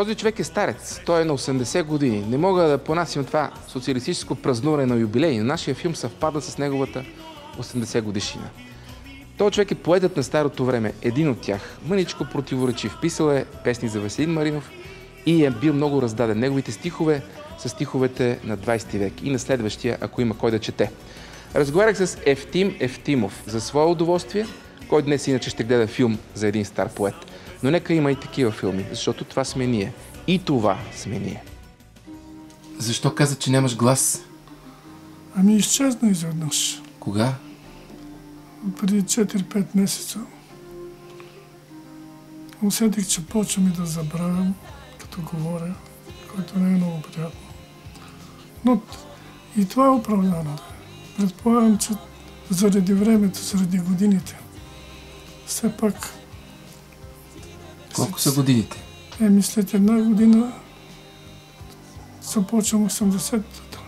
Този човек е старец. Той е на 80 години. Не мога да понасям това социалистическо празнуване на юбилей, но нашия филм съвпада с неговата 80 годишнина. Той човек е поетът на старото време, един от тях. Мъничко противоречив. Писал е песни за Веселин Маринов и е бил много раздаден. Неговите стихове са стиховете на 20 век и на следващия, ако има кой да чете. Разговарях с Евтим Евтимов за свое удоволствие, кой днес иначе ще гледа филм за един стар поет. Но нека има и такива филми, защото това сме ние. И това сме ние. Защо каза, че нямаш глас? Ами изчезна изведнъж. Кога? Преди 4-5 месеца. Усетих, че почвам и да забравям, като говоря, което не е много приятно. Но и това е оправдано. Предполагам, че заради времето, заради годините, все пак... Колко са годините? След една година започвам 80-та.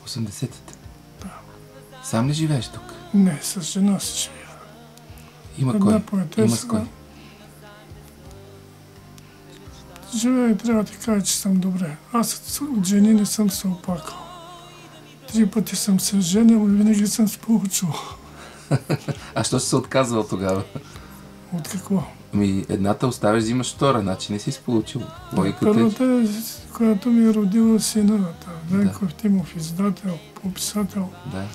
80-та? Да. Сам ли живееш тук? Не, с жена си живея. Има една кой? Поетеса. Има с кой? Живея и трябва да ти кажа, че съм добре. Аз от жени не съм се оплакал. 3 пъти съм се женил и винаги съм се получил. А що си се отказвал тогава? От какво? Ами едната оставяш, взимаш втора, значи не си получил. Първата е, която ми е родила сина, Венко Евтимов, издател, пописател. Да.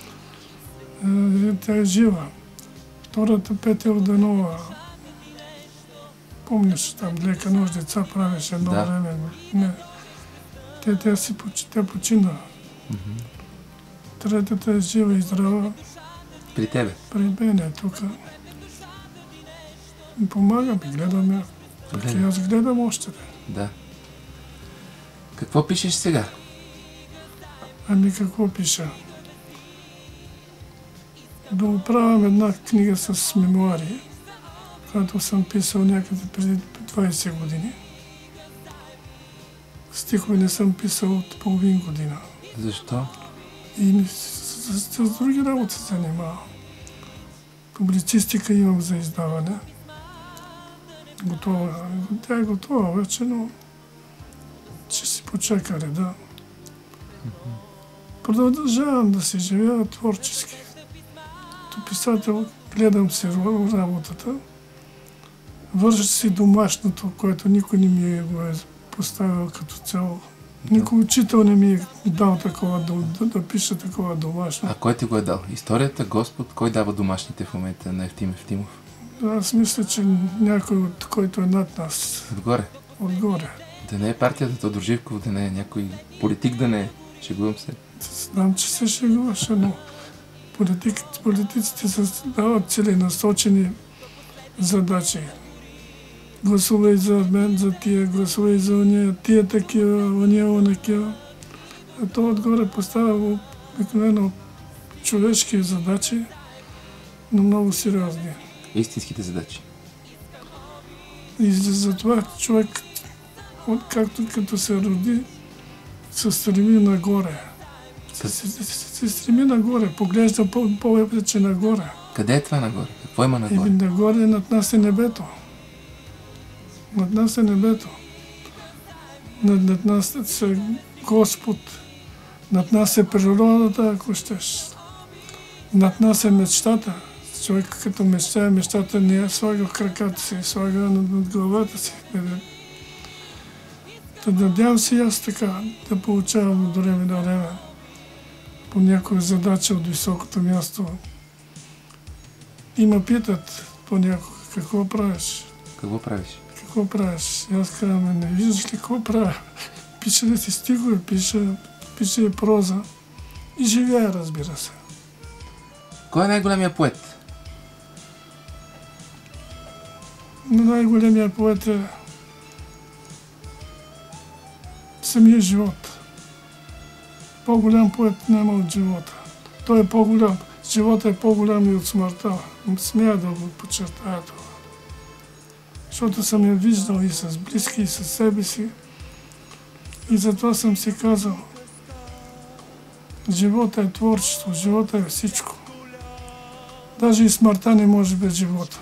Тя е жива. Втората Петя Орданова. Помниш, там лека нощ деца правеше едно време. Не. Тя почина. Третата е жива и здрава. При тебе? При мен е тук. Помагам и гледаме. И аз гледам още. Да. Какво пишеш сега? Ами какво пиша? Да оправям една книга с мемуари, която съм писал някъде преди 20 години. Стихове не съм писал от половин година. Защо? И с други работи се занимавам. Публицистика имам за издаване. Готова. Тя е готова вече, но ще си почека реда. Продължавам да си живея творчески. Като писател гледам си работата, вържа си домашното, което никой не ми го е поставил като цяло. Никой учител не ми е дал такова, да пиша такова домашно. А кой ти го е дал? Историята, Господ? Кой дава домашните в момента на Евтим Евтимов? Аз мисля, че някой, от който е над нас. Отгоре? Отгоре. Да не е партията Тодор Живков, да не е някой политик, да не е. Шегувам се. Знам, че се шегуваше, но политиците дават целенасочени задачи. Гласувай за мен, за тия, гласувай за уния, тия такива, уния, онакива. А то отгоре поставя обикновено човешки задачи, но много сериозни. Истинските задачи. И затова човек, както като се роди, се стреми нагоре. Се стреми нагоре, поглежда повече нагоре. Къде е това нагоре? Какво има нагоре? Нагоре над нас е небето. Над нас е небето. Над нас е Господ. Над нас е природата, ако щеш. Над нас е мечтата. Човек като мечтая, мечтата не я слага в краката си, слага над главата си. Надявам се аз така да получавам от време на време по някоя задача от високото място. И ме питат понякога, какво правиш? Какво правиш? Какво правиш? И аз казвам, не виждаш ли какво правя? Пиша да си стихове, пиша и проза. И живея, разбира се. Кой е най-големия поет? Най-големия поет е самия живот. По-голям поет няма от живота. Той е по-голям. Живота е по-голям и от смъртта. Смея да го подчертая това. Защото съм я виждал и с близки, и с себе си. И затова съм си казал, живота е творчество, живота е всичко. Даже и смъртта не може без живота.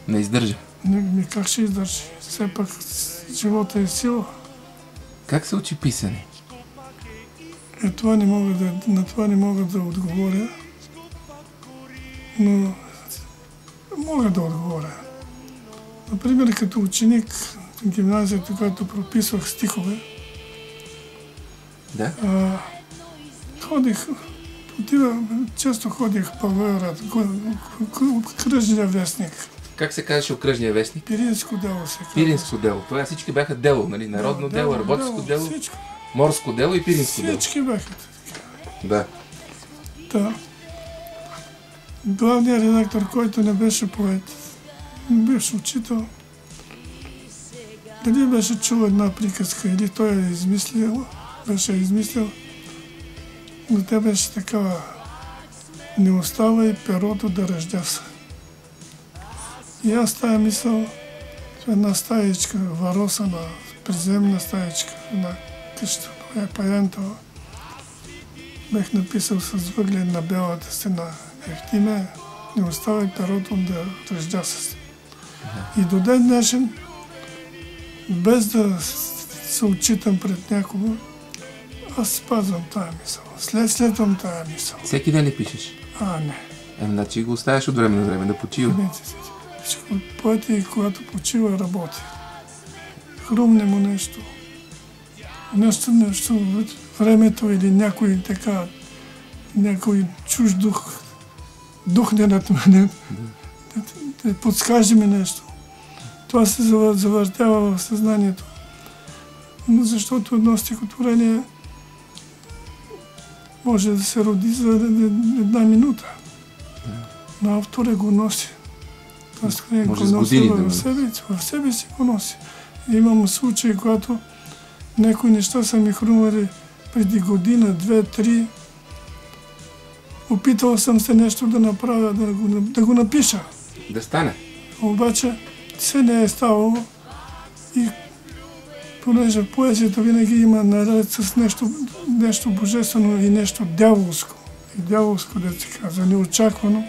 Не издържа. Как ще издържи? Все пак живота е сила. Как се учи писане? На това не мога да отговоря, но мога да отговоря. Например, като ученик в гимназията, когато прописвах стихове, Да? често ходих по Войрат, кръжния вестник. Как се казваше окръжния вестник? Пиринско дело се казва. Пиринско дело. Това всички бяха дело, нали? Народно дело, работско дело, всичко. морско дело и пиринско дело. Всички бяха така. Да. Да. Главният редактор, който не беше поет, бивш учител, дали беше чул една приказка или той беше измислил, но тя беше такава: не оставай перото да ръждяса. И аз тая мисъл в една стаечка, варосана, приземна стаечка, една къща, Паянтова, бех написал с въглен на бялата стена: Евтиме, не оставай перото да ръждяса. И до ден днешен, без да се отчитам пред някого, аз спазвам тая мисъл. Следвам тая мисъл. Всеки ден ли пишеш? Не. Значи го оставяш от време на време да почива. Поет и когато почива, работи. Хрумне му нещо. Нещо времето или някой чуж дух духне над мене, да подскаже ми нещо. Това се завъртява в съзнанието. Защото едно стихотворение може да се роди за една минута. Но авторът го носи. Това стихотворение го носи в себе си го носи. Имам случаи, когато някои неща са ми хрумвали преди година, 2-3. Опитал съм се нещо да направя, да го напиша. Да стане. Обаче все не е ставало и понеже поезията винаги има наред с нещо божествено и нещо дяволско. И дяволско, да се казва, неочаквано.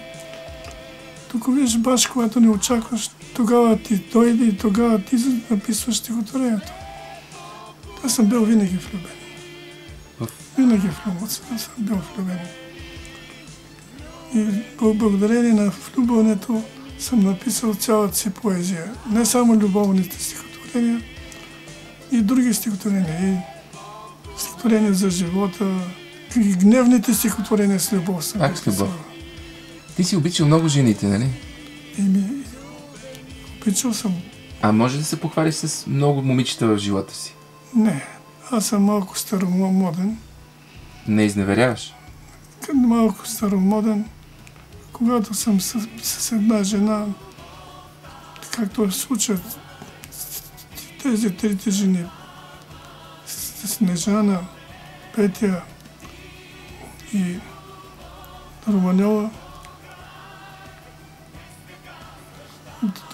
Тук виж, баш когато не очакваш, тогава ти дойде и тогава ти написваш стихотворението. Аз съм бил винаги влюбен. Винаги съм бил влюбен. И благодарение на влюбването съм написал цялата си поезия. Не само любовните стихотворения, и други стихотворения. И стихотворения за живота, и гневните стихотворения с любов съм писал. С любов. Ти си обичал много жените, нали? Обичал съм. А може да се похвалиш с много момичета в живота си? Не. Аз съм малко старомоден. Не изневеряваш? Малко старомоден. Когато съм с една жена, както е случат, тези трите жени, Снежана, Петя и Романова,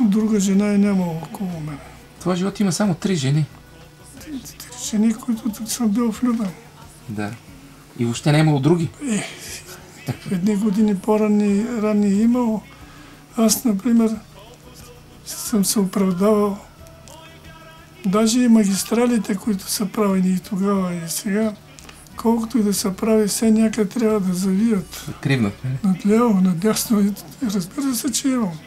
друга жена е нямало около мен. Твоя живот има само 3 жени. 3 жени, които съм бил влюбен. Да. И въобще не е имало други? В едни години по-ранни е имало. Аз, например, съм се оправдавал. Даже и магистралите, които са правени и тогава, и сега, колкото и да са прави, все някъде трябва да завият. Кривнат. Надляво, надясно. Разбира се, че имам.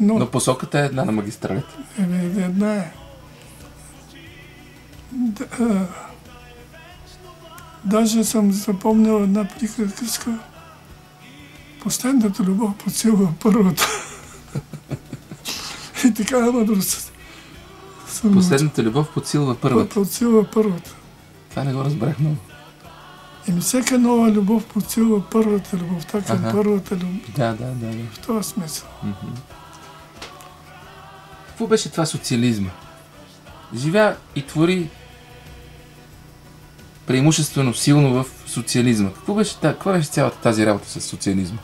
Но посоката е една на магистралите. Една е. Даже съм запомнил една приказка: последната любов подсилва първата. И така мъдрост. Последната любов подсилва първата. Подсилва първата. Това не го разбрах много. Всяка нова любов подсилва първата любов. Така първата любов. Да. В този смисъл. Какво беше това социализма? Живя и твори преимуществено силно в социализма. Каква беше цялата тази работа с социализма?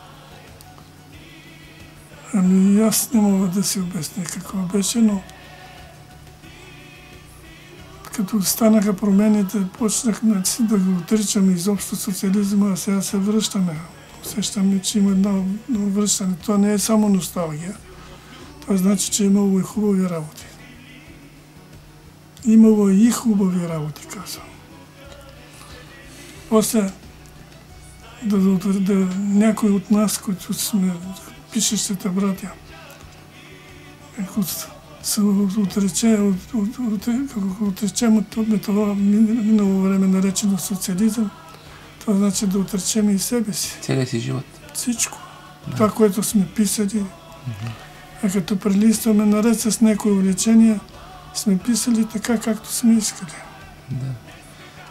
Аз не мога да си обясня какво беше, но като станаха промените, почнахме да го отричаме изобщо социализма, а сега се връщаме. Усещаме, че има едно връщане. Това не е само носталгия. Това значи, че е имало и хубави работи. Имало и хубави работи, казвам. После някой от нас, които сме пишещите братя, ако се отречем от това минало време наречено социализъм, това значи да отречем и себе си. Целия си живот. Всичко. Да. Това, което сме писали. А като прелистваме наред с някои увлечения, сме писали така, както сме искали. Да.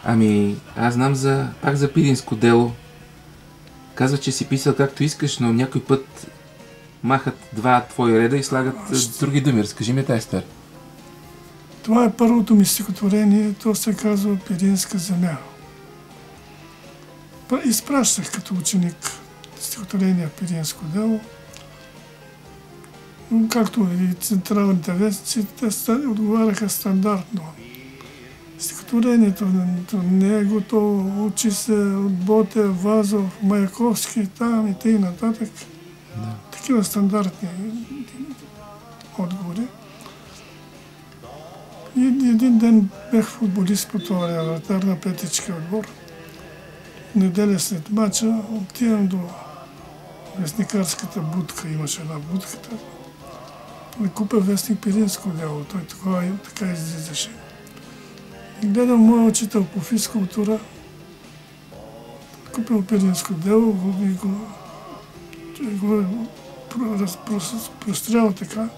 Ами, аз знам пак за Пиринско дело. Казва, че си писал както искаш, но някой път махат два твои реда и слагат други думи. Разкажи ми тази история. Това е първото ми стихотворение. То се казва Пиринска земя. Изпращах като ученик стихотворение Пиринско дело. Както и централните вестници, те отговаряха стандартно. Стихотворението не е готово, учи се от Ботев, Вазов, Маяковски, там и т.н. нататък. Да. Такива стандартни отговори. И един ден бях футболист по това вратар на петички отбор. Неделя след мача отивам до вестникарската будка, имаше една будката. Да купя вестник Пиринско дело, той така излизаше. И гледам моя учител по физкултура, купил Пиринско дело и го прострял така.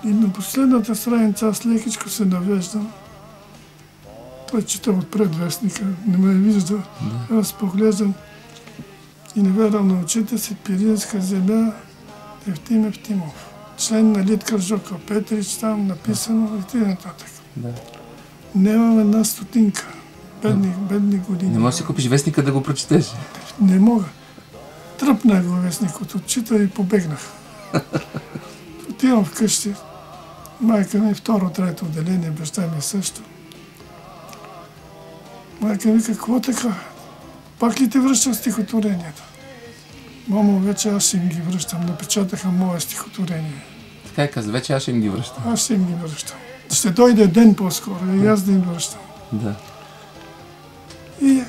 И на последната страница аз лекичко се навеждам. Той чета отпред вестника, не ме вижда. Аз поглеждам и не вярвам на очите си. Пиринска земя, Евтим Евтимов. Член на Литкар Жока Петрич, там написано и т.н. Да. Нямам една стотинка. Бедни години. Не можеш да си купиш вестника да го прочетеш? Не мога. Тръпнах го вестник от очита и побегнах. Отивам вкъщи. Майка ми второ, трето отделение, баща ми също. Майка ми, какво така? Пак ли ти връщам стихотворенията? Мамо, вече аз ще им ги връщам. Напечатаха мое стихотворение. Така каза, вече аз ще им ги връщам. Аз ще им ги връщам. Ще дойде ден по-скоро и аз да им връщам. Да. И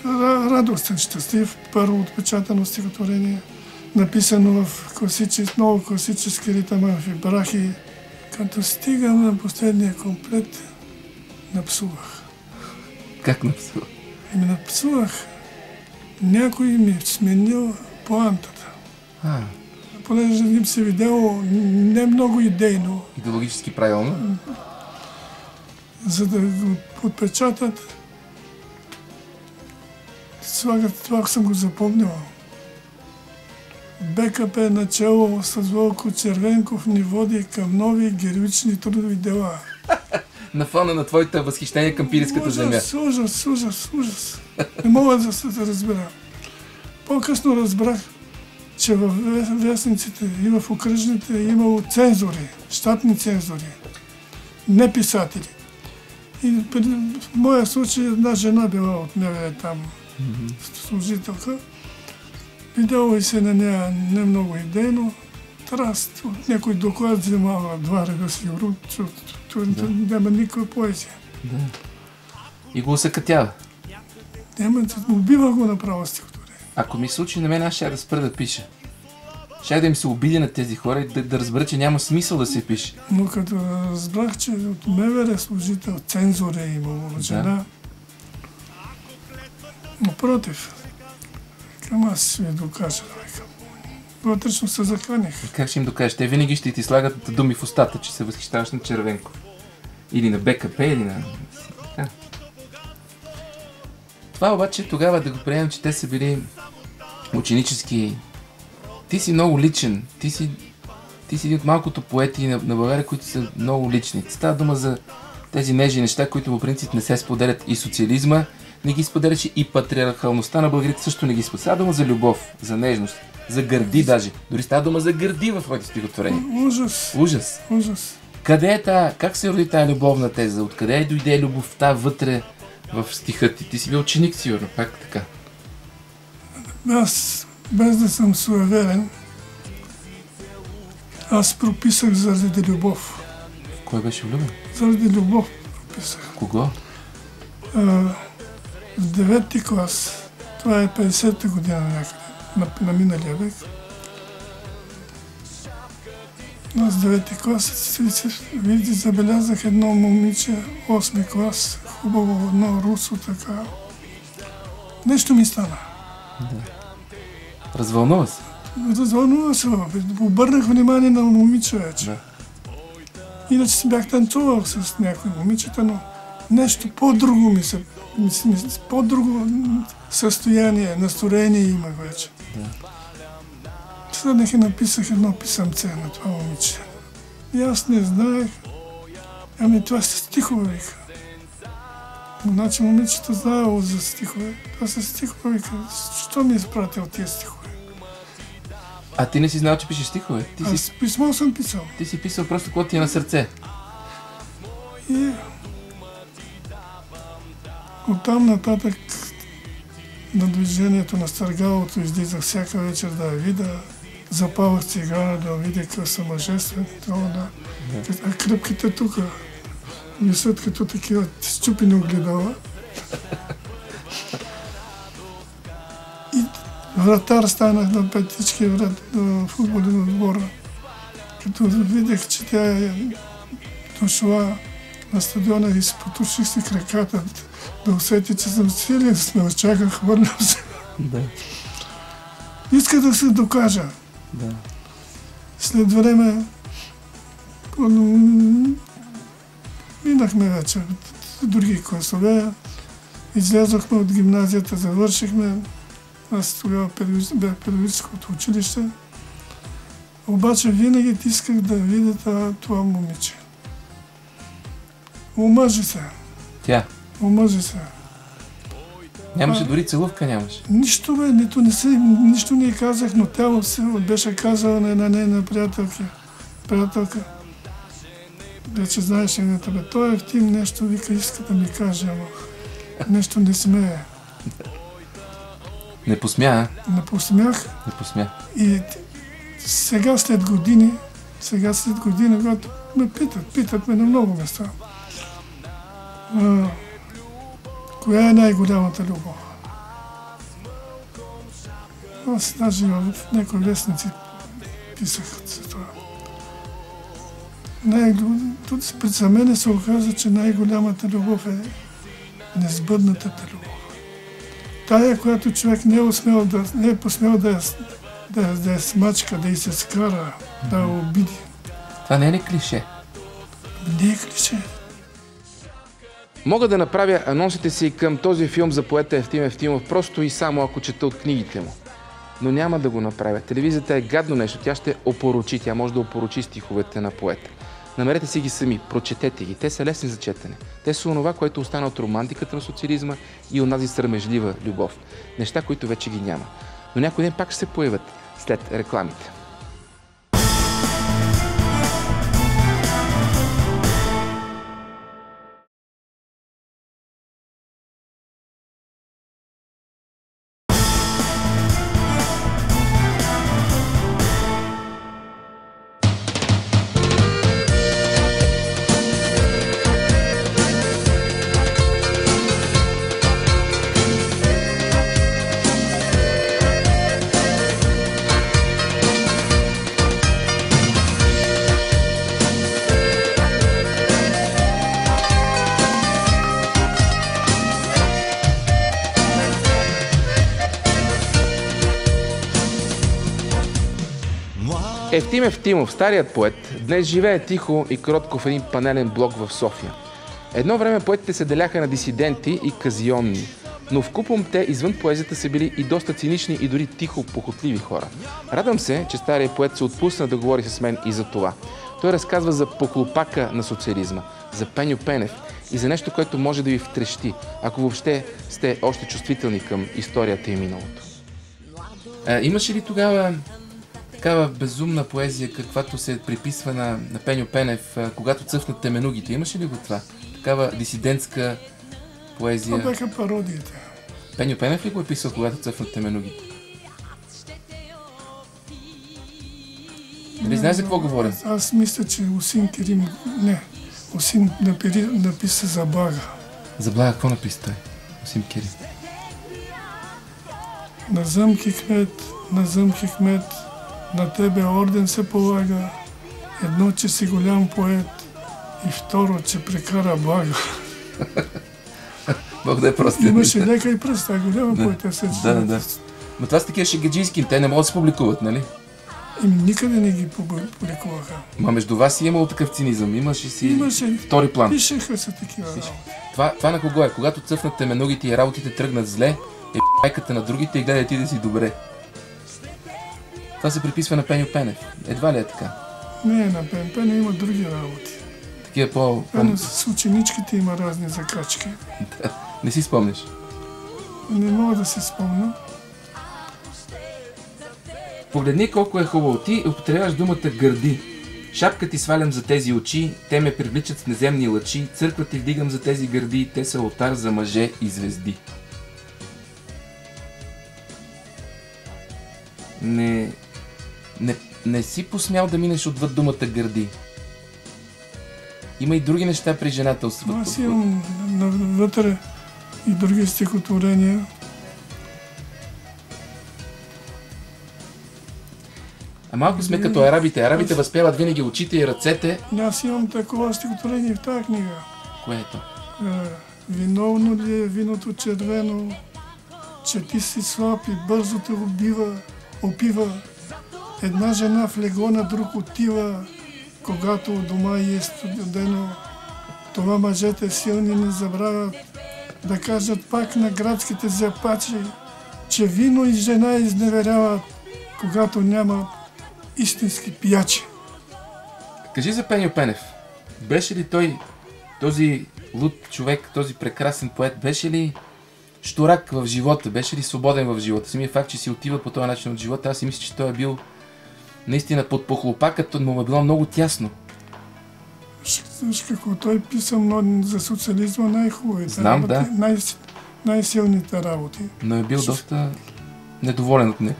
радостен, щастлив, първо отпечатано стихотворение, написано в много класически ритъм, амфибрахи. Като стигам на последния комплект, напсувах. Как напсувах? Напсувах. Някой ми сменил поантата. Понеже им се видяло не много идейно. Идеологически правилно? За да го отпечатат, слагат, това съм го запомнил. БКП начало с Волко Червенков ни води към нови героични трудови дела. На фона на твоите възхищение към Пиринската земя. Ужас. Не мога да се разбера. По-късно разбрах, че в вестниците и в окръжните е имало цензори, щатни цензори, не писатели. И в моя случай една жена била от МВР там, служителка. Видяло и се на нея не много идейно. Траст от някой доклад вземава два реда си руд, няма никаква поезия. Да. И го усъкътява. Убива го направо стихотворение. Ако ми случи на мен, аз ще да спра да пиша. Ще да им се обидя на тези хора и да разбера, че няма смисъл да се пише. Но като разбрах, че от МВР служител, цензор е имало жена, напротив, към аз си ви докажа. Вътрешно се заканих. Как ще им докажеш? Те винаги ще ти слагат думи в устата, че се възхищаваш на Червенков. Или на БКП, или на... Така. Това обаче тогава да го приемем, че те са били ученически... Ти си много личен. Ти си един от малкото поети на България, които са много лични. Става дума за тези нежни неща, които по принцип не се споделят. И социализма не ги споделяше, и патриархалността на българите също не ги споделят. Става дума за любов, за нежност, за гърди даже. Дори става дума за гърди в твоите стихотворения. Ужас. Къде е как се роди тая любовна теза? Откъде дойде любовта вътре в стиха ти? Ти си бил ученик, сигурно, пак така. Аз, без да съм суеверен, Аз прописах заради любов. Кой беше влюбен? Заради любов прописах. Кого? В 9-ти клас, това е 50-та година някъде, на миналия век. Аз 9-ти клас забелязах едно момиче, 8-ми клас, хубаво, едно русо, така. Нещо ми стана. Да. Развълнува се? Развълнува се, обърнах внимание на момиче вече. Да. Иначе си бях танцувал с някои момичета, но нещо по-друго по-друго състояние, настроение имах вече. Да. Седнах и написах едно писъмце на това момиче. И аз не знаех. Ами това са стихове, вика. Значи момичето знаело за стихове. Това са стихове, вика. Що ми е изпратил тия стихове? А ти не си знал, че пишеш стихове? Аз писмо съм писал. Ти си писал просто какво ти е на сърце. И оттам нататък на движението на Стъргалото излизах всяка вечер да я видя. Запалах цигара да видя какъв съм мъжествен. А кръпките тук висят като такива счупени огледала. И вратар станах на петички в футболен отбор. Като видях, че тя е дошла на стадиона и си потуших си краката да усети, че съм силен, с очака, хвърлям се. Да. Исках да се докажа. Да. След време минахме вече в други класове. Излязохме от гимназията, завършихме. Аз тогава бях в педагогическото училище. Обаче винаги исках да видя това момиче. Омъжи се. Тя? Омъжи се. Нямаше дори целувка, нямаше. Нищо бе, нищо не казах, но тя беше казала на една нейна приятелка. Вече знаеш едната, бе, той Евтим нещо вика, иска да ми каже, ама нещо не смее. Не посмя, Не посмях. Не посмя. И сега след години, когато ме питат ме на много места, коя е най-голямата любов? Аз даже в някои вестници писах за това. За мен се оказа, че най-голямата любов е несбъднатата любов. Тая, която човек не е посмел да я смачка, да й се скара, да я обиди. Това не е ли клише? Не е клише. Мога да направя анонсите си към този филм за поета Евтим Евтимов просто и само ако чета от книгите му. Но няма да го направя. Телевизията е гадно нещо. Тя ще опорочи. Тя може да опорочи стиховете на поета. Намерете си ги сами, прочетете ги. Те са лесни за четене. Те са онова, което остана от романтиката на социализма и онази срамежлива любов. Неща, които вече ги няма. Но някой ден пак ще се появят след рекламите. Евтим Евтимов, старият поет, днес живее тихо и кротко в един панелен блок в София. Едно време поетите се деляха на дисиденти и казионни, но вкупом те извън поезията са били и доста цинични и дори тихо похотливи хора. Радвам се, че старият поет се отпусна да говори с мен и за това. Той разказва за похлопака на социализма, за Пеньо Пенев и за нещо, което може да ви втрещи, ако въобще сте още чувствителни към историята и миналото. Имаше ли тогава такава безумна поезия, каквато се приписва на Пеньо Пенев, когато цъфнат теменугите? Имаше ли го това? Такава дисидентска поезия? Това бяха пародиите. Пеньо Пенев ли го е писал, когато цъфнат теменугите? Нали знаеш за какво говоря? Аз мисля, че Осин Керим... Не. Осин написа за Блага. За Блага какво написа той? Осин Керим. Назъм Хикмет, на тебе орден се полага. Едно, че си голям поет, и второ, че прекара блага. Бог да е прости. Имаше лека и пръста, голяма поетеса. Да. Но това са такива шегаджийски, те не могат да се публикуват, нали? Никъде не ги публикуваха. Ма между вас е имало такъв цинизъм, имаше си втори план. Пишеха се такива работи. Това на кого е? Когато цъфнат теменогите и работите тръгнат зле, е майката на другите и гледай ти да си добре. Това се приписва на Пеньо Пенев. Едва ли е така? Не, на Пенев има други работи. Такива с ученичките има разни закачки. Не си спомняш? Не мога да си спомня. Погледни колко е хубаво. Ти употребяваш думата гърди. Шапка ти свалям за тези очи, те ме привличат с неземни лъчи, църква ти вдигам за тези гърди, те са олтар за мъже и звезди. Не си посмял да минеш отвъд думата гърди. Има и други неща при жената. Аз имам вътре и други стихотворения. А малко сме като арабите. Арабите възпяват винаги очите и ръцете. Аз имам такова стихотворение в тази книга. Кое е то? Виновно ли е виното червено, че ти си слаб и бързо те опива. Една жена в легло на друг отива, когато у дома е студено. Това мъжете силни не забравят да кажат пак на градските зяпачи, че вино и жена изневеряват, когато няма истински пиячи. Кажи за Пеньо Пенев. Беше ли той, този луд човек, този прекрасен поет, беше ли щурак в живота, беше ли свободен в живота? Самия факт, че си отива по този начин от живота, аз си мисля, че той е бил наистина под похлопакът, му е било много тясно. Виж какво, той писа за социализма най-хубавите. Знам, работи, да. Най-силните работи. Но е бил доста недоволен от него.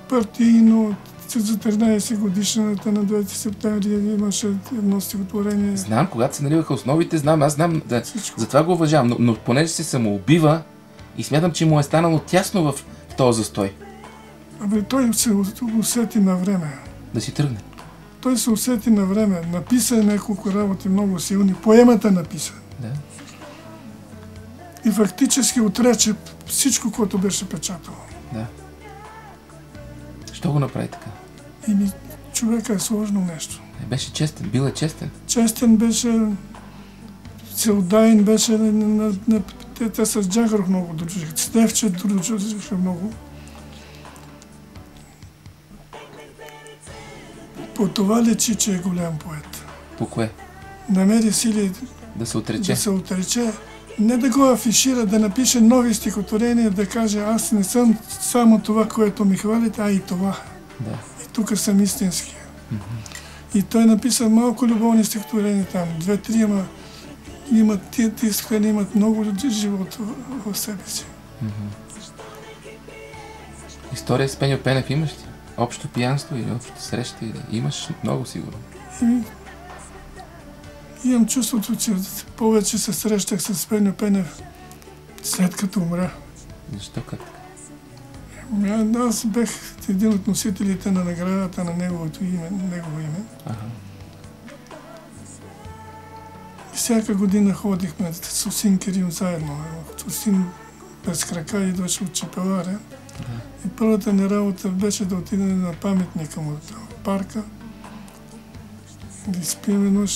Партийно, за 13 годишната на 9 септември имаше едно стихотворение. Знам, когато се наливаха основите, аз знам, затова го уважавам, но понеже се самоубива и смятам, че му е станало тясно в този застой. Той се усети на време. Да си тръгне. Той се усети на време. Написа няколко работи много силни. Поемата написа. Да. И фактически отрече всичко, което беше печатал. Да. Що го направи така? Човека е сложно нещо. Беше честен, бил е честен. Честен беше, целодаен беше, те с Джагаров много дружиха, с Невче дружиха много. По това лечи, че е голям поет. По кое? Намери сили да се отрече. Не да го афишира, да напише нови стихотворения, да каже аз не съм само това, което ми хвалите, а и това. Да. И тук съм истински. И той написа малко любовни стихотворения там, 2-3, ама тези стихотворения имат много живот в себе си. История с Пеньо Пенев имаш ли? Общо пиянство или общо среща? Имаш много сигурно. Имам чувството, че повече се срещах с Пеньо Пенев след като умря. Защо как така? Аз бях един от носителите на наградата на негово име. Ага. И всяка година ходихме с Осин Керим заедно. Осин без крака идваше от Чепеларе. И първата ни работа беше да отидем на паметника му в парка. Да изпием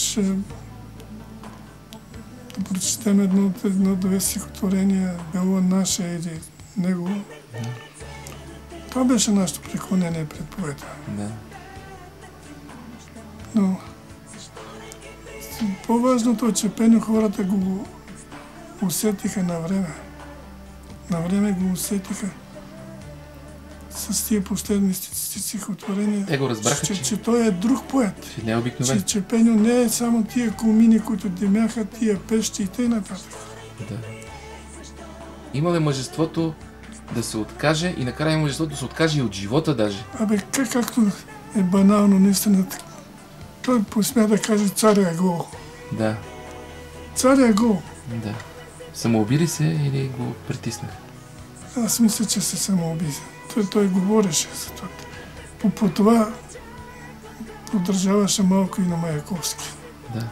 да прочетем едно-две стихотворения, било наше или негово. Това беше нашето преклонение пред поета. Да. Но по-важното е, че Пеньо хората го усетиха на време. На време го усетиха с тия последни стихотворения. Те го разбраха, че той е друг поет. Че не е обикновен. Че Пеньо не е само тия комини, които димяха, тия пещи и т.н. Да. Има ли мъжеството да се откаже и накрая мъжеството да се откаже и от живота даже? Както е банално, наистина. Той посмя да каже, царя е гол. Да. Царя е гол. Да. Самоуби ли се или го притиснах? Аз мисля, че се самоуби. Той говореше за това. По това продължаваше малко и на Маяковски. Да.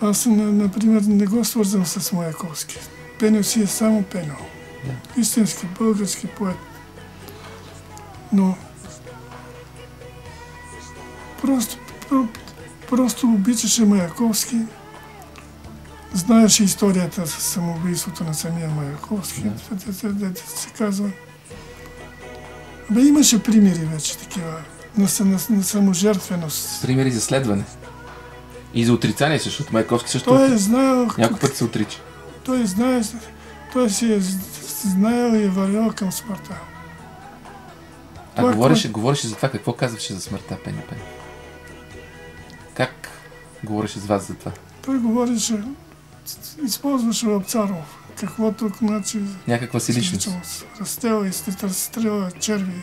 Аз, например, не го свързвам с Маяковски. Пенел си е само Пенел. Да. Истински български поет. Но просто обичаше Маяковски. Знаеше историята с самоубийството на самия Маяковски. Да се казва. Имаше примери вече такива на саможертвеност. Примери за следване. И за отрицание също. Маяковски също няколко пъти се отрича. Той си е знаел и е вървял към смъртта. Говореше за това. Какво казваше за смъртта, Пеню Пенев? Как говореше с вас за това? Той говореше, използваше Вапцаров, каквото, значи... Някаква си личност. Разстрела и разстрела черви.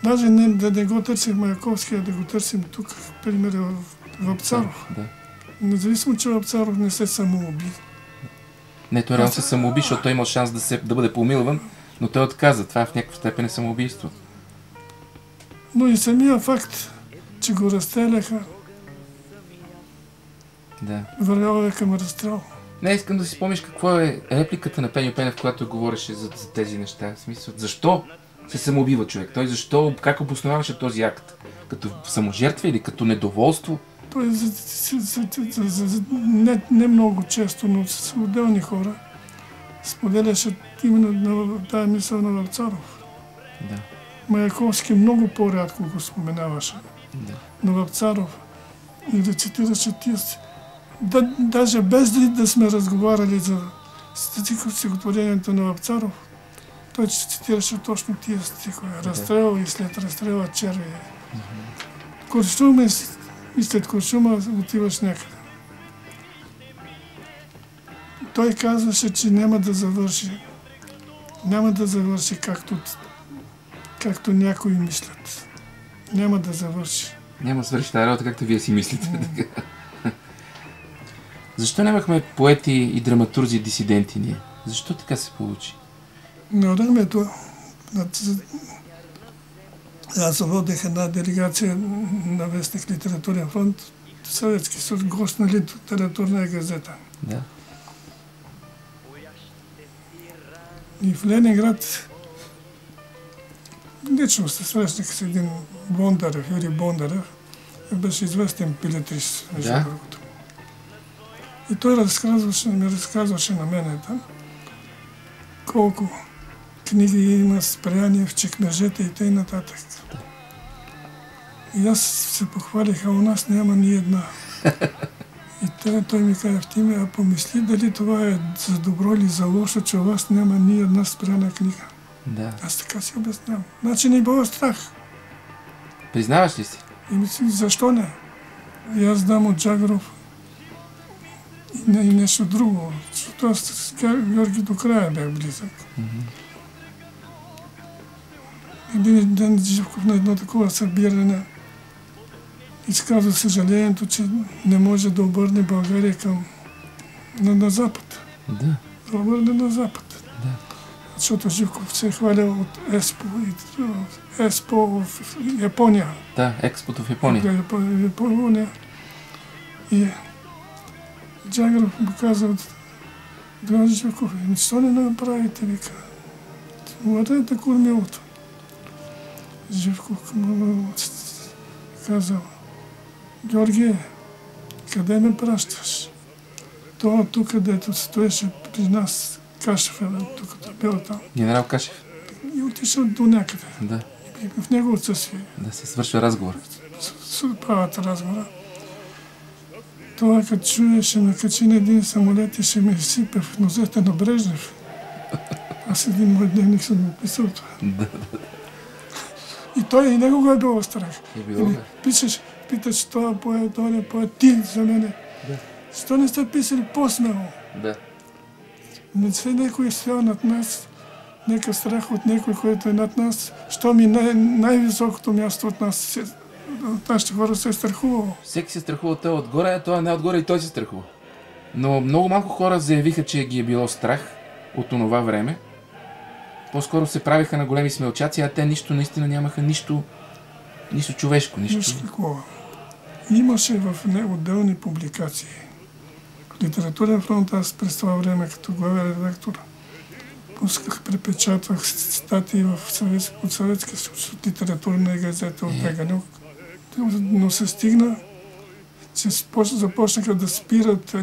Даже да не го търсим Маяковски, а да го търсим тук, пример Вапцаров. Да. Независимо, че Вапцаров не се самоуби. Не, той реално се самоуби, защото той имал шанс да бъде помилван, но той отказа. Това в някаква степен е самоубийство. Но и самия факт, че го разстреляха, вървял е към разстрел. Не, искам да си спомниш какво е репликата на Пеню Пенев, когато говореше за тези неща. В смисъл, защо се самоубива човек? Той как обосноваваше този акт? Като саможертва или като недоволство? Той не много често, но с отделни хора споделяше именно на тази мисъл на Вапцаров. Да. Маяковски много по-рядко го споменаваше. Да. На Вапцаров и да цитираше тия. Даже без да сме разговаряли за стихотворението на Вапцаров, той цитираше точно тия стихове. Разстрел и след разстрела черви. Куршум и след куршума отиваш някъде. Той казваше, че няма да завърши. Няма да завърши както някои мислят. Няма да завърши. Няма да свърши тази работа, както вие си мислите. Защо нямахме поети и драматурзи дисиденти ние? Защо така се получи? На времето аз водех една делегация на вестник Литературен фонд, Съветски съюз, гост на литературна газета. Да. И в Ленинград лично се срещнах с един Бондарев, Юрий Бондарев, беше известен пилетрист, между другото. И той ми разказваше на мене там колко книги има спряни в чекмежета и т.н. И аз се похвалих, а у нас няма ни една. И той ми каза, ти ме помисли дали това е за добро или за лошо, че у вас няма ни една спряна книга. Да. Аз така си обяснявам. Значи не било страх. Признаваш ли си? И мисли, защо не? И аз знам от Джагров и нещо друго. Защото аз с Георги до края бях близък. Един ден Живков на едно такова събиране изказва съжалението, че не може да обърне България на Запад. Да. Да обърне на Запад. Да. Защото Живков се е хвалял от Еспо в Япония. Да, експото в Япония. В Япония. И Джагров му каза от Георги Живков, защо не направите, вика? Младете кормилото. Живков му казал, Георги, къде ме пращаш? Това тук, дето стоеше при нас, Кашев, тук бил там. Генерал Кашев. И отишъл до някъде. Да. И в него отсъствие. Да се свършва разговор. Правят разговора. Това като чуе, ще ме качи на един самолет и ще ме сипе в нозете на Брежнев. Аз един мой дневник съм му писал това. И той и него го е било страх. Питаш, това поет, ти за мене. Да. Защо не сте писали по-смело? Да. Не се някой стоял над нас, Нека страх от някой, който е над нас. Що ми най-високото място от нас, от нашите хора се е страхувало. Всеки се страхува той отгоре, а той не отгоре и той се страхува. Но много малко хора заявиха, че ги е било страх от онова време. По-скоро се правиха на големи смелчаци, а те нищо, наистина нямаха нищо човешко. Нищо такова. Имаше в него отделни публикации. В Литературен фронт аз през това време като главен редактор пусках, препечатвах статии от Съветския съюз, от Литературна газета, от Веганюк. Но се стигна, че започнаха да спират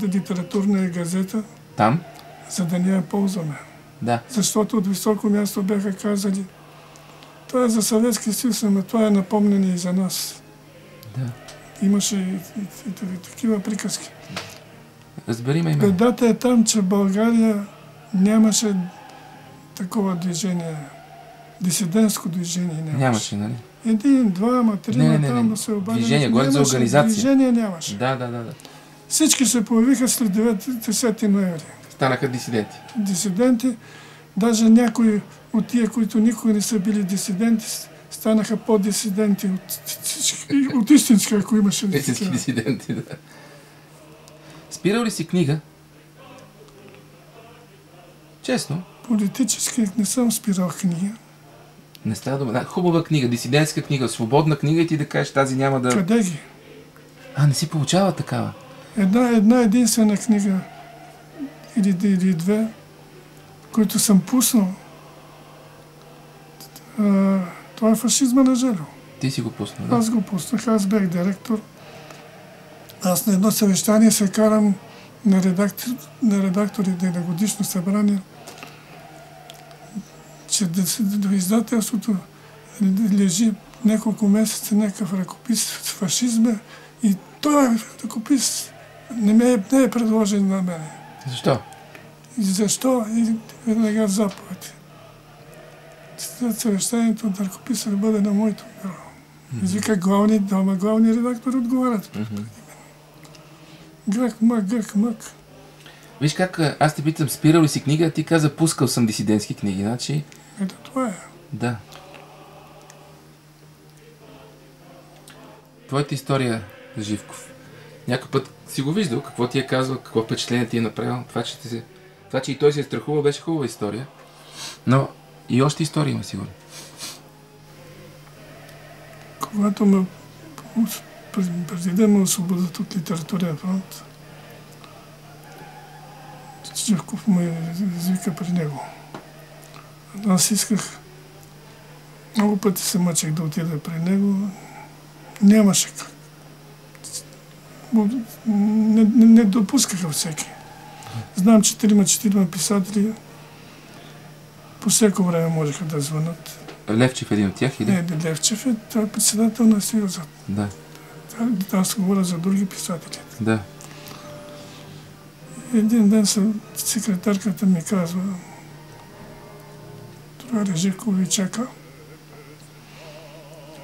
Литературна газета, Там? за да не я ползваме. Да. Защото от високо място бяха казали, това е за Съветския съюз, но това е напомнение и за нас. Да. Имаше и такива приказки. Разбери ме. Бедата е там, че в България нямаше такова движение, дисидентско движение Нямаше, нали? Един, двама, трима там да се обадят. Движение, говорим за организация. Движение нямаше. Да. Всички се появиха след 10 ноември. Станаха дисиденти. Дисиденти, даже някои от тия, които никога не са били дисиденти, станаха по-дисиденти от истински, ако имаше истински дисиденти, да. Спирал ли си книга? Честно? Политически не съм спирал книга. Не става дума. Да, хубава книга, дисидентска книга, свободна книга и ти да кажеш, тази няма да... Къде ги? Не си получава такава. Една единствена книга или две, които съм пуснал. Това е Фашизма на Желю. Ти си го пуснал, да? Аз го пуснах, аз бях директор. Аз на едно съвещание се карам на редакторите на годишно събрание, че до издателството лежи няколко месеца някакъв ръкопис с фашизма и този ръкопис не е предложен на мене. Защо? И защо? И веднага заповед. Съвещанието от ръкописа да бъде на моето бюро. Извика главни редактори отговарят. Грък мък. Виж как аз те питам, спирал ли си книга, а ти каза, пускал съм дисидентски книги, значи... Ето това е. Да. Твоята история, Живков. Някой път си го виждал, какво ти е казал, какво впечатление ти е направил. Това, че и той се е страхувал, беше хубава история. Но и още истории има, сигурно. Когато преди да ме освободят от Литературен фронт, Живков ме извика при него. Аз исках, много пъти се мъчех да отида при него, нямаше как. Не допускаха всеки. Знам, че 3-4 писатели по всяко време можеха да звънат. Левчев е един от тях или? Не, Левчев е председател на Съюза. Да. Аз говоря за други писатели. Да. Един ден секретарката ми казва, това Живков ви чака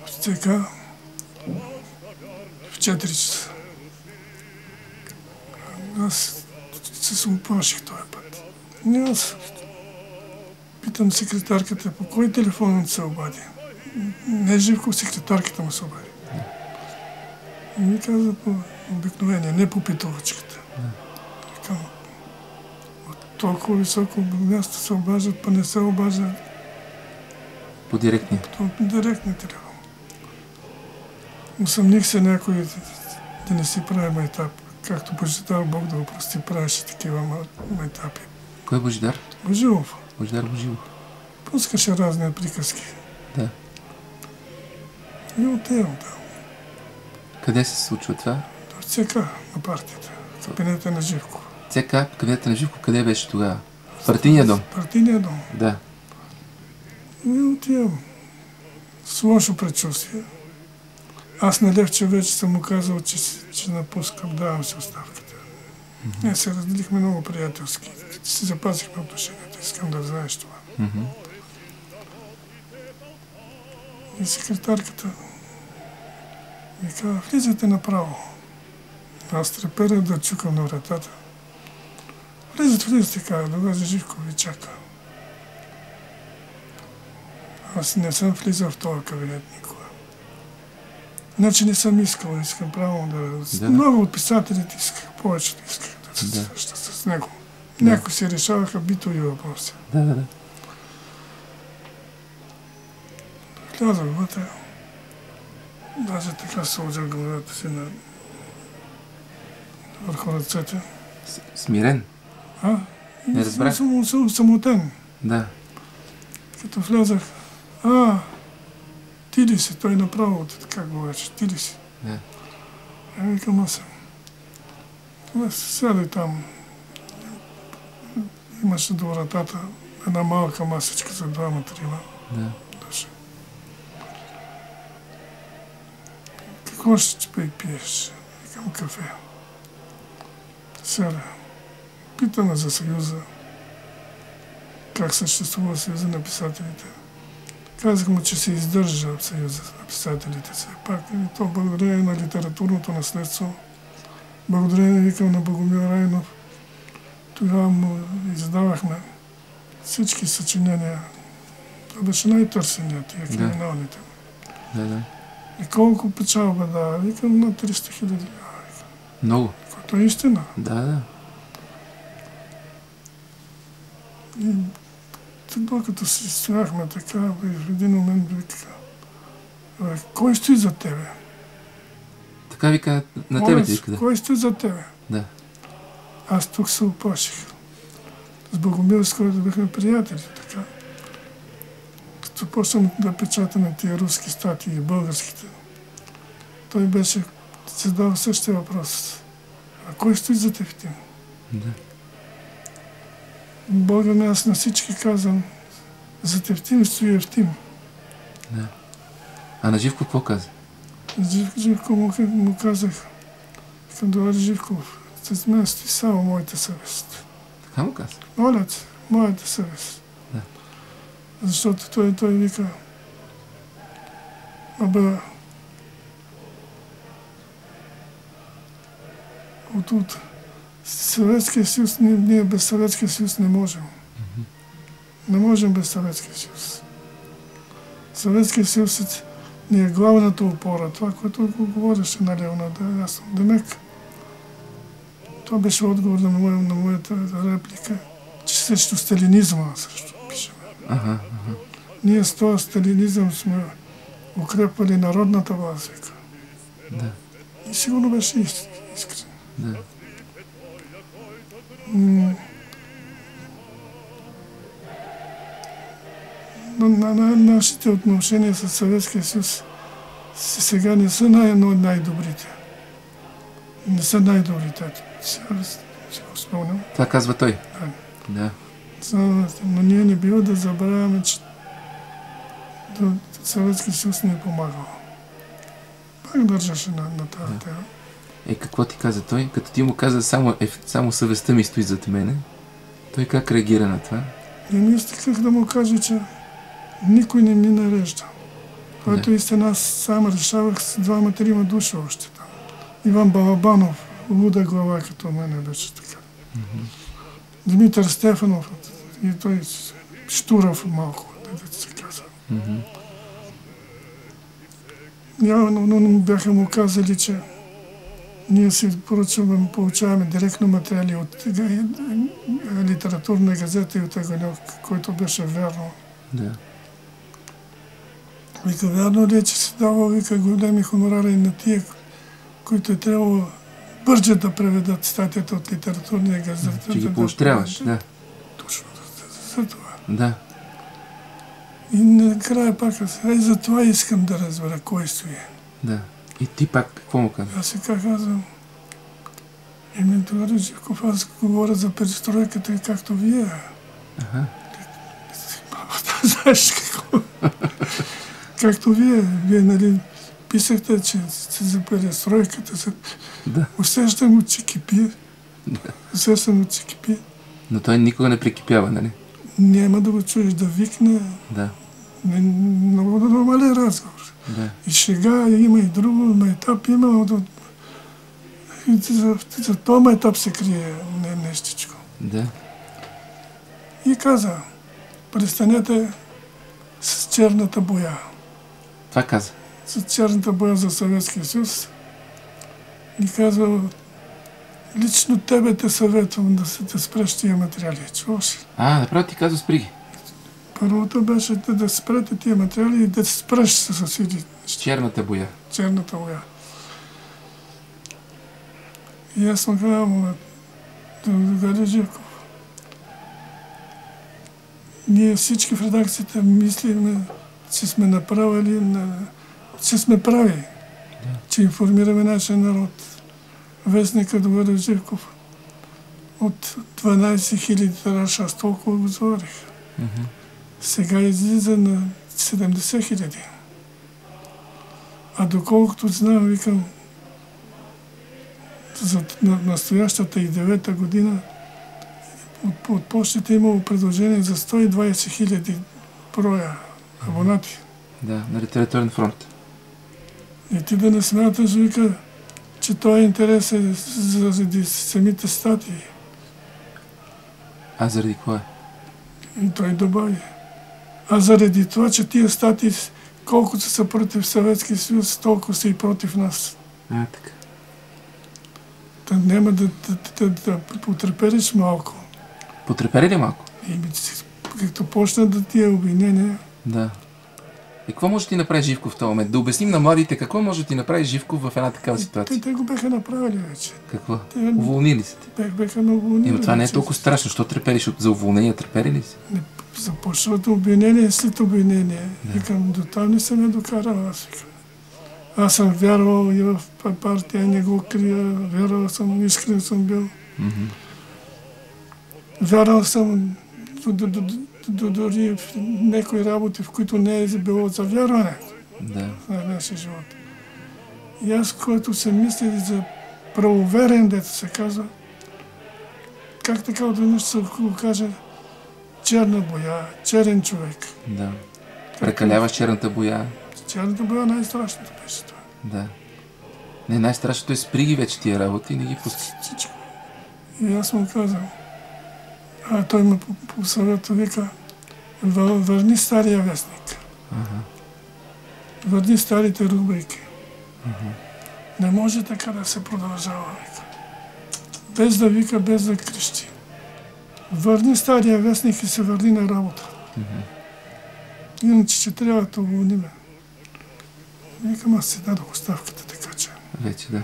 в ЦК в 4 часа. Аз се оплаших този път. Аз питам секретарката, по кой телефон се обади? Не Живков, секретарката му се обади. И ми каза по обикновение, не по питовачката. Викам, от толкова високо място се обаждат, па не се обаждат. По директния? По директния телефон. Усъмних се някой да не си прави майтап. Както Божидар, Бог да го прости, правеше такива майтапи. Кой е Божидар? Божилов. Божидар Божилов. Пускаше разни приказки. Да. И отивам там. Къде се случва това? В ЦК на партията. В кабинета на Живков. ЦК, кабинета на Живков, къде беше тогава? В партийния дом? В партийния дом. Да. И отивам. С лошо предчувствие. Аз на Левче вече съм му казал, че напускам, давам се оставката. Ние се разделихме много приятелски. Си запазихме отношенията. Искам да знаеш това. И секретарката ми казва, влизайте направо. Аз трепера да чукам на вратата. Влизате, казва, тогава Живков ви чака. Аз не съм влизал в този кабинет никога. Значи не съм искам право да... Много от писателите искаха, повечето искаха да се срещат с него. Някои си решаваха битови въпроси. Да. Влязах вътре. Даже така сложил главата си върху ръцете. Смирен? Не разбрах. Самотен. Да. Като влязах, ти ли си? Той направо, така го вече, ти ли си? Да. Викам, аз съм. Това се сяде там. Имаше до вратата една малка масичка за двама-трима. Да. Какво ще пиеш? Викам, кафе. Сяде. Питаме за Съюза. Как съществува Съюза на писателите. Казах му, че се издържа в Съюза на писателите все пак. И то благодарение на литературното наследство. Благодарение, викам, на Богомил Райнов. Тогава му издавахме всички съчинения. Това беше най-търсения, тия криминалните. Да. И колко печалба дава? Викам, на 300 хиляди. Много. Това е истина. Да. И докато си стояхме така, в един момент вика, кой стои за тебе? Така вика, на тебе ти вика, да. Кой стои за тебе? Да. Аз тук се оплаших. С Богомил, с който бяхме приятели, така. Като почнем да печатаме тия руски статии и българските, той беше задал същия въпрос. А кой стои за теб ти? Да. Бога ми, аз на всички казвам, за Тевтим стои Евтим. Да. А на Живко какво каза? Живко му казах, към довари Живков, с мен стои само моята съвест. Така му каза? Моля те, моята съвест. Да. Защото той вика, от Съветския съюз, ние без Съветския съюз не можем. Не можем без Съветския съюз. Съветския съюз ни е главната опора. Това, което го говореше на Леонард, ясно. Демек, това беше отговор на моята реплика, че срещу сталинизма също пишеме. Ние с този сталинизъм сме укрепвали народната власт, вика. Да. И сигурно беше искрен. Да. Нашите отношения с Съветския съюз сега не са най-добрите. Не са най-добрите. Сега си го спомням. Това казва той? Да. Но ние не бива да забравяме, че Съветския съюз ни е помагал. Пак държаше на тази тема. Какво ти каза той? Като ти му каза само съвестта ми стои зад мене, той как реагира на това? И аз исках да му кажа, че никой не ми нарежда. Който истина, аз сам решавах с 2-3 души още там. Иван Балабанов, луда глава като мене беше така. Димитър Стефанов и той Штуров малко, да се казва. Но бяха му казали, че ние си получаваме директно материали от литературна газета и от Аганьов, който беше вярно. Да. Вика, вярно ли, че си дава, вика, големи хонорари на тия, които е трябвало бърже да преведат статията от литературния газета. Че ги поощряваш, да. Точно за това. Да. И накрая пак за това искам да разбера кой стои. Да. И ти пак какво му казваш? Аз сега казвам, тогава Живков, аз говоря за перестройката и както вие. Знаеш какво? Както вие, нали, писахте, че за перестройката. Да. Усещам от че кипи. Усещам от че кипи. Но той никога не прикипява, нали? Няма да го чуеш да викне. Да. Много нормален разговор. Да. И шега има и друго, на етап има. За този етап се крие нещичко. Да. И каза, престанете с черната боя. Това каза. За черната боя за Съветския съюз. И казва, лично тебе те съветвам да спреш тия материали. Чуваш? Направо ти казва спри ги. Първото беше да спрете тия материали и да спреш с всички. С черната боя. Черната боя. И аз му казвам, другари Живков, ние всички в редакцията мислиме, че сме направили, че сме прави, че информираме нашия народ. Вестника Другари Живков от 12 000 тираж, аз толкова го говорих. Сега излиза на 70 000. А доколкото знам, викам, за настоящата и 9-та година от почтите имало предложение за 120 000 броя абонати. Да, на Литературен фронт. И ти да не смяташ, вика, че този интерес е заради самите статии. А заради кое? И той добави. А заради това, че тия статии, колкото са против Съветския съюз, толкова са и против нас. Така. Та няма да потрепериш малко. Потрепери ли малко? И като почнат да тия обвинения. Да. И какво може да ти направи Живков в този момент? Да обясним на младите какво може да ти направи Живков в една такава ситуация. Те го бяха направили вече. Какво? Уволнили се ти? Бяха ме уволнили. Но това не е толкова страшно. Що трепериш за уволнение? Трепери ли си? Започват обвинение след обвинение. Викам, до там не съм я докарал. Аз съм вярвал и в партия, не го крия. Вярвал съм, искрен съм бил. Вярвал съм дори в някои работи, в които не е било за вярване на нашия живот. И аз, който се мисли за правоверен, дето се казва, как така отведнъж се го каже, черна боя, черен човек. Да. Прекаляваш черната боя. Черната боя най-страшното беше това. Да. Не, най-страшното е спри ги вече тия работи и не ги пусти. Всичко. И аз му казал, той ме посъветва, вика, върни стария вестник. Върни старите рубрики. Не може така да се продължава, вика. Без да вика, без да крещи. Върни стария вестник и се върни на работа. Иначе ще трябва да уволниме. Викам, аз си дадох оставката, така че. Вече, да.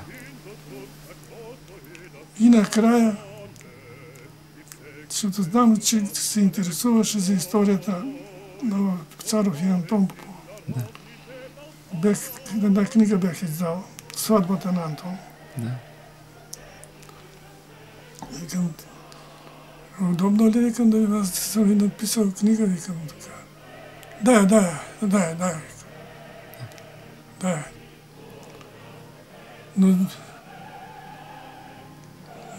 И накрая, защото знам, че се интересуваше за историята на Царов и Антон Попов. Да. Една книга бях издал, Сватбата на Антон. Да. Викам, удобно ли, викам, да аз съм ви написал книга, викам така. Да, викам. Да. Но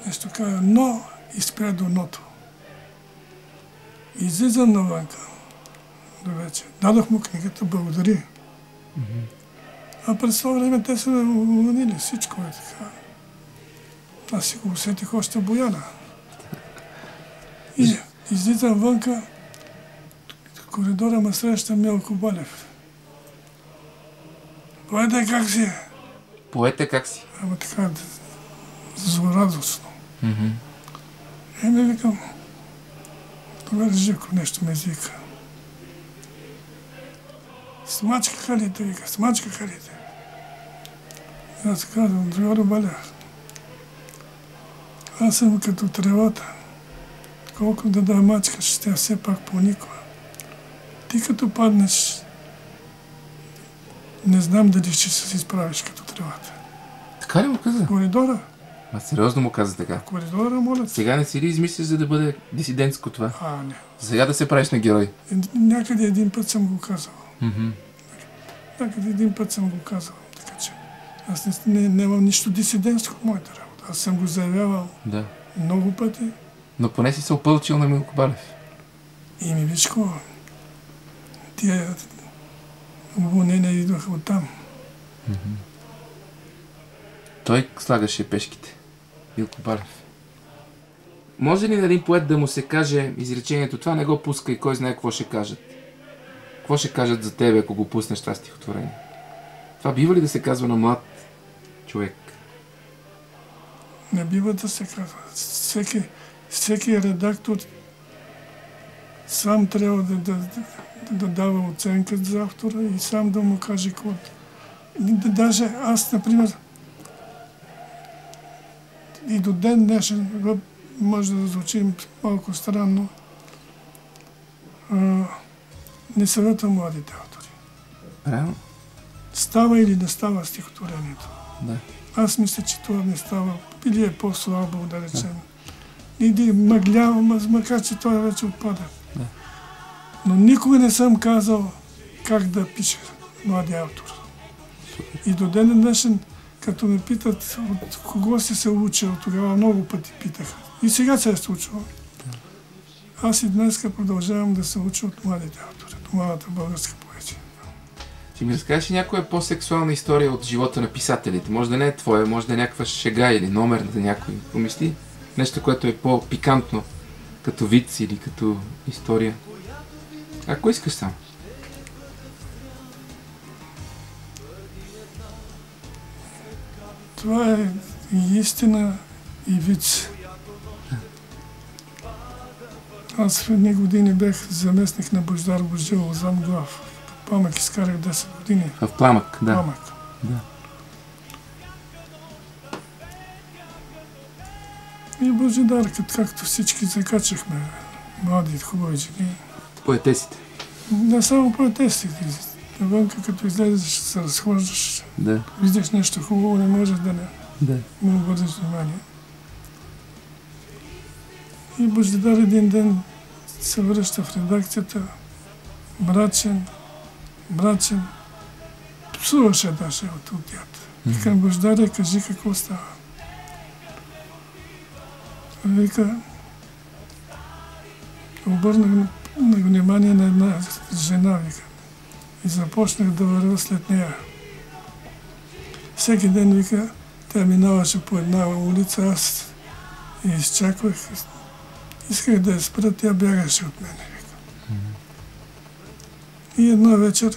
нещо каза, но и спря до ното. Излизам навънка до вече. Дадох му книгата, благодари. А през това време те са уволнили, всичко е така. Аз си го усетих още бояна. И излизам вънка, в коридора ме среща Милко Балев. Поете как си? Поете как си? Ама така, злорадостно. Ми викам, тогава Живков нещо ме извика. Смачкаха ли те, вика, смачкаха ли те? Аз казвам, Другари Балев, аз съм като тревата. Колко да мачкаш, тя все пак пониква. Ти като паднеш, не знам дали ще се изправиш като тревата. Така ли му каза? Коридора. А сериозно му каза така? Коридора, моля. Сега не си ли измислиш, за да бъде дисидентско това? Не. Сега да се правиш на герой? Някъде един път съм го казал. Някъде един път съм го казал. Така че аз нямам нищо дисидентско в моята работа. Аз съм го заявявал много пъти. Но поне си се опълчил на Милко Балев. И ми виж какво, тия уволнения идваха оттам. Той слагаше пешките. Милко Балев. Може ли на един поет да му се каже изречението, това не го пуска и кой знае какво ще кажат? Какво ще кажат за тебе, ако го пуснеш това стихотворение? Това бива ли да се казва на млад човек? Не бива да се казва. Всеки редактор сам трябва да дава оценка за автора и сам да му каже какво. Даже аз, например, и до ден днешен, може да звучи малко странно, не съветвам младите автори. Реално? Става или не става стихотворението. Да. Аз мисля, че това не става. Или е по-слабо, да речем. Или мъглява, макар че това вече отпада. Да. Но никога не съм казал как да пише младия автор. И до ден днешен, като ме питат от кого си се учил, тогава много пъти питах. И сега се е случило. Аз и днес продължавам да се уча от младите автори, от младата българска поезия. Ще ми разкажеш някоя по-сексуална история от живота на писателите? Може да не е твоя, може да е някаква шега или номер за някой. Помисли нещо, което е по-пикантно, като виц или като история. Ако искаш сам. Това е и истина, и виц. Аз в едни години бях заместник на Божидар Божилов, замглав. В Пламък изкарах 10 години. В Пламък, да. Пламък. Да. И Божидар, както всички закачахме, млади, хубави жени. Поетесите. Не само поетесите. Навънка, като излезеш, се разхождаш, Да. видиш нещо хубаво, не можеш да не му обърнеш внимание. И Божидар един ден се връща в редакцията, мрачен, псуваше даже от отдята. Викам, Божидаре, кажи какво става. Вика, обърнах внимание на една жена, вика, и започнах да вървя след нея. Всеки ден, вика, тя минаваше по една улица, аз я изчаквах. Исках да я спра, тя бягаше от мене. И една вечер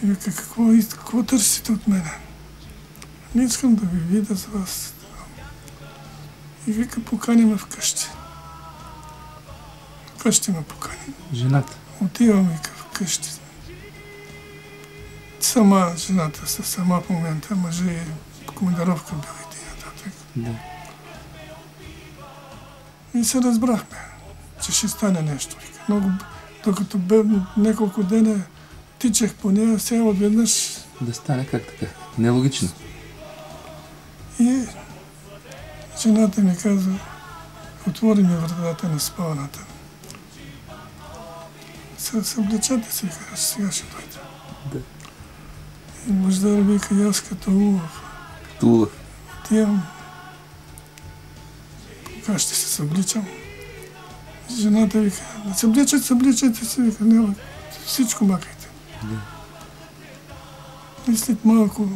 вика, какво търсите от мене? Не искам да ви видя с вас. И вика, покани ме вкъщи. Вкъщи ме покани. Жената. Отивам, вика, вкъщи. Сама жената, сама в момента, мъже и командировка бил и нататък. Да. И се разбрахме, че ще стане нещо. Много, докато бе няколко дена тичах по нея, сега отведнъж. Да стане как така? Нелогично. И жената ми каза, отвори ми вратата на спалната. Съблечете се, сега ще дойде. Да. И Божидар вика, и аз като улов. Като улов. Отивам. Кога ще се събличам? Жената вика, събличайте се, вика, няма, всичко макайте. Да. И след малко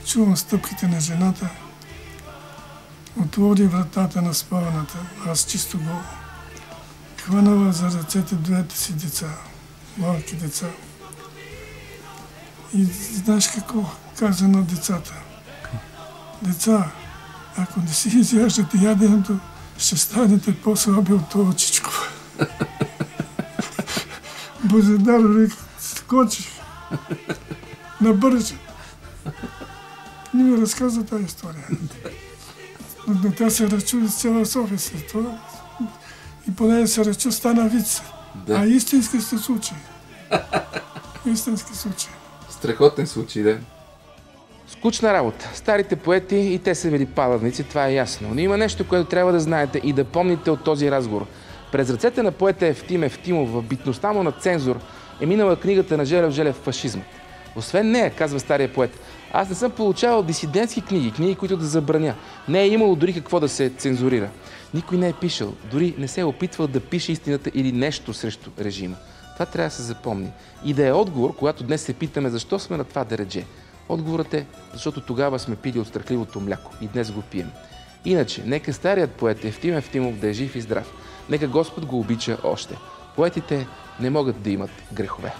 чувам стъпките на жената, отвори вратата на спалната, аз чисто гол. Хванала за ръцете двете си деца, малки деца. И знаеш какво каза на децата? Деца, ако не си изяждате яденето, ще станете по-слаби от това чичко. Божидар вика, скочи, набързо. И ми разказа тази история. Но тя се разчу с цяла София след това. И по нея се разчу, стана виц. Да. А истински се случай. Истински случай. Страхотен случай, да. Скучна работа. Старите поети и те са били паладници, това е ясно. Но има нещо, което трябва да знаете и да помните от този разговор. През ръцете на поета Евтим Евтимов в битността му на цензор е минала книгата на Желев Желев «Фашизмът». Освен нея, казва стария поет, аз не съм получавал дисидентски книги, които да забраня. Не е имало дори какво да се цензурира. Никой не е пишел, дори не се е опитвал да пише истината или нещо срещу режима. Това трябва да се запомни. И да е отговор, когато днес се питаме защо сме на това дередже. Отговорът е, защото тогава сме пили от страхливото мляко и днес го пием. Иначе, нека старият поет Евтим Евтимов да е жив и здрав. Нека Господ го обича още. Поетите не могат да имат грехове.